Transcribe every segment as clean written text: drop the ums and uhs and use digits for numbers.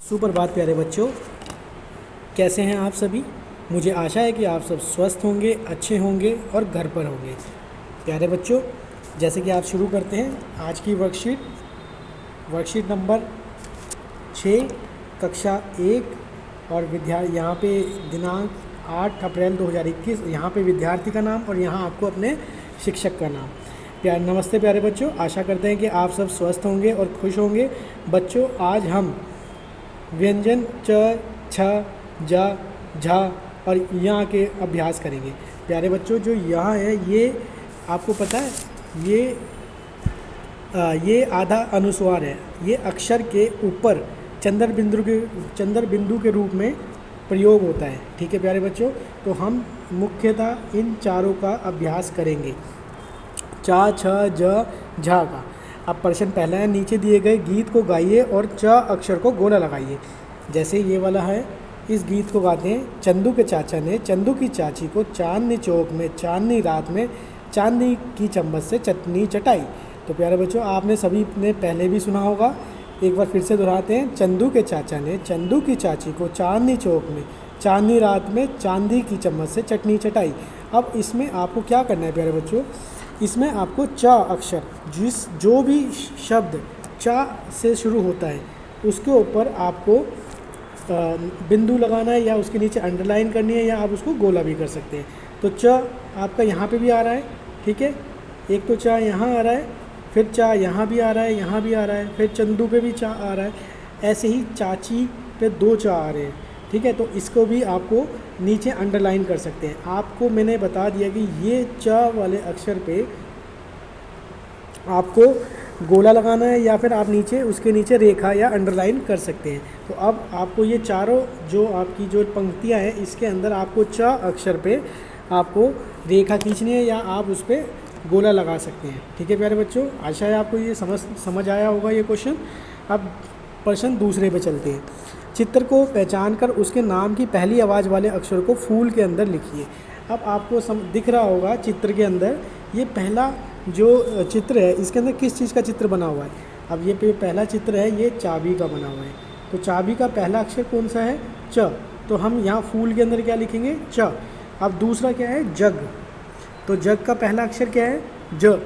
सुप्रभात प्यारे बच्चों, कैसे हैं आप सभी। मुझे आशा है कि आप सब स्वस्थ होंगे, अच्छे होंगे और घर पर होंगे। प्यारे बच्चों, जैसे कि आप शुरू करते हैं आज की वर्कशीट नंबर 6 कक्षा 1 और यहाँ पे दिनांक 8 अप्रैल 2021, यहाँ पे विद्यार्थी का नाम और यहाँ आपको अपने शिक्षक का नाम। नमस्ते प्यारे बच्चों, आशा करते हैं कि आप सब स्वस्थ होंगे और खुश होंगे। बच्चों, आज हम व्यंजन च, छ, जा, झा और यहाँ के अभ्यास करेंगे। प्यारे बच्चों, जो यहाँ है ये आपको पता है, ये आधा अनुस्वार है। ये अक्षर के ऊपर चंद्र बिंदु के रूप में प्रयोग होता है। ठीक है प्यारे बच्चों, तो हम मुख्यतः इन चारों का अभ्यास करेंगे, चा, छ, ज, झा का। अब प्रश्न पहला है, नीचे दिए गए गीत को गाइए और च अक्षर को गोला लगाइए। जैसे ये वाला है, इस गीत को गाते हैं। चंदू के चाचा ने चंदू की चाची को चांदनी चौक में चांदनी रात में चांदी की चम्मच से चटनी चटाई। तो प्यारे बच्चों, आपने सभी ने पहले भी सुना होगा, एक बार फिर से दोहराते हैं। चंदू के चाचा ने चंदू की चाची को चांदनी चौक में चांदनी रात में चांदी की चम्मच से चटनी चटाई। अब इसमें आपको क्या करना है प्यारे बच्चों, इसमें आपको च अक्षर, जो भी शब्द च से शुरू होता है उसके ऊपर आपको बिंदु लगाना है या उसके नीचे अंडरलाइन करनी है, या आप उसको गोला भी कर सकते हैं। तो च आपका यहाँ पे भी आ रहा है, ठीक है। एक तो च यहाँ आ रहा है, फिर च यहाँ भी आ रहा है, यहाँ भी आ रहा है, फिर चंदू पे भी च आ रहा है, ऐसे ही चाची पे 2 च आ रहे हैं, ठीक है। तो इसको भी आपको नीचे अंडरलाइन कर सकते हैं। आपको मैंने बता दिया कि ये च वाले अक्षर पे आपको गोला लगाना है या फिर आप नीचे उसके नीचे रेखा या अंडरलाइन कर सकते हैं। तो अब आपको ये चारों जो आपकी जो पंक्तियां हैं, इसके अंदर आपको च अक्षर पे आपको रेखा खींचनी है या आप उस पर गोला लगा सकते हैं। ठीक है प्यारे बच्चों, आशा है आपको ये समझ आया होगा ये क्वेश्चन। अब प्रश्न दूसरे पे चलते हैं। चित्र को पहचान कर उसके नाम की पहली आवाज़ वाले अक्षर को फूल के अंदर लिखिए। अब आपको दिख रहा होगा चित्र के अंदर ये पहला जो चित्र है, इसके अंदर किस चीज़ का चित्र बना हुआ है। अब ये पहला चित्र है, ये चाबी का बना हुआ है। तो चाबी का पहला अक्षर कौन सा है, च। तो हम यहाँ फूल के अंदर क्या लिखेंगे, च। अब दूसरा क्या है, जग। तो जग का पहला अक्षर क्या है, ज।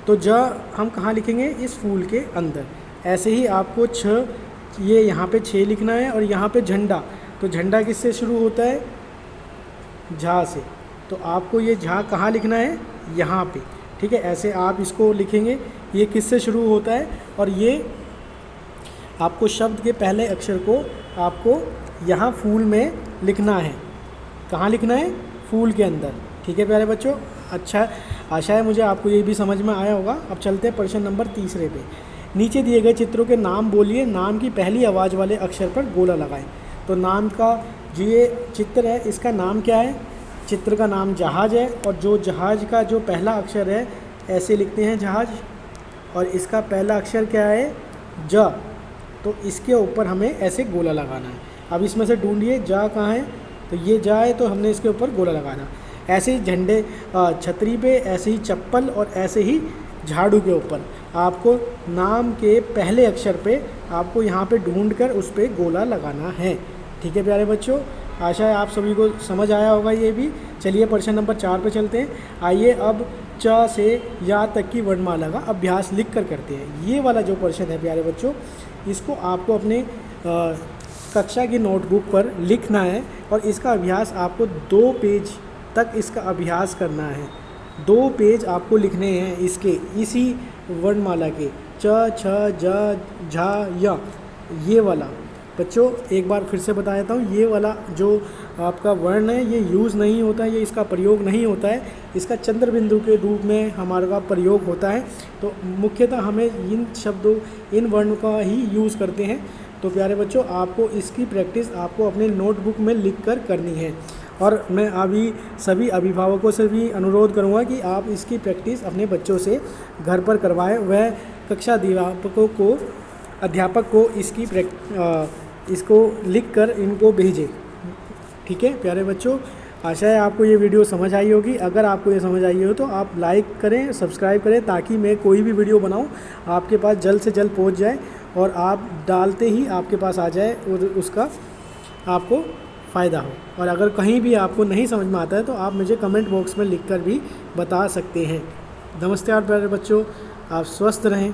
तो ज हम कहाँ लिखेंगे, इस फूल के अंदर। ऐसे ही आपको छ, ये यहाँ पे 6 लिखना है। और यहाँ पे झंडा, तो झंडा किससे शुरू होता है, झा से। तो आपको ये झा कहाँ लिखना है, यहाँ पे, ठीक है। ऐसे आप इसको लिखेंगे, ये किससे शुरू होता है, और ये आपको शब्द के पहले अक्षर को आपको यहाँ फूल में लिखना है। कहाँ लिखना है, फूल के अंदर। ठीक है प्यारे बच्चों, अच्छा, आशा है मुझे आपको ये भी समझ में आया होगा। अब चलते हैं प्रश्न नंबर 3 पे। नीचे दिए गए चित्रों के नाम बोलिए, नाम की पहली आवाज़ वाले अक्षर पर गोला लगाएं। तो नाम का जो ये चित्र है, इसका नाम क्या है, चित्र का नाम जहाज़ है। और जो जहाज़ का जो पहला अक्षर है, ऐसे लिखते हैं जहाज़, और इसका पहला अक्षर क्या है, ज। तो इसके ऊपर हमें ऐसे गोला लगाना है। अब इसमें से ढूंढिए जा कहाँ है, तो ये जा है, तो हमने इसके ऊपर गोला लगाना। ऐसे ही झंडे, छतरी पे, ऐसे ही चप्पल, और ऐसे ही झाड़ू के ऊपर आपको नाम के पहले अक्षर पे आपको यहाँ पे ढूंढकर उस पर गोला लगाना है। ठीक है प्यारे बच्चों, आशा है आप सभी को समझ आया होगा ये भी। चलिए प्रश्न नंबर 4 पे चलते हैं। आइए अब च से या तक की वर्णमाला का अभ्यास लिख कर करते हैं। ये वाला जो प्रश्न है प्यारे बच्चों, इसको आपको अपने कक्षा की नोटबुक पर लिखना है, और इसका अभ्यास आपको 2 पेज तक इसका अभ्यास करना है। 2 पेज आपको लिखने हैं इसके, इसी वर्णमाला के, च, छ, ज, झा, य। ये वाला बच्चों एक बार फिर से बता देता हूँ, ये वाला जो आपका वर्ण है, ये यूज़ नहीं होता है, ये इसका प्रयोग नहीं होता है। इसका चंद्र बिंदु के रूप में हमारा प्रयोग होता है। तो मुख्यतः हमें इन शब्दों, इन वर्ण का ही यूज़ करते हैं। तो प्यारे बच्चों, आपको इसकी प्रैक्टिस आपको अपने नोटबुक में लिख कर करनी है। और मैं अभी सभी अभिभावकों से भी अनुरोध करूंगा कि आप इसकी प्रैक्टिस अपने बच्चों से घर पर करवाएं। वह कक्षा अध्यापक को इसको लिखकर इनको भेजें। ठीक है प्यारे बच्चों, आशा है आपको ये वीडियो समझ आई होगी। अगर आपको ये समझ आई हो तो आप लाइक करें, सब्सक्राइब करें, ताकि मैं कोई भी वीडियो बनाऊं आपके पास जल्द से जल्द पहुंच जाए। और आप डालते ही आपके पास आ जाए और उसका आपको फ़ायदा हो। और अगर कहीं भी आपको नहीं समझ में आता है तो आप मुझे कमेंट बॉक्स में लिखकर भी बता सकते हैं। नमस्ते प्यारे बच्चों, आप स्वस्थ रहें।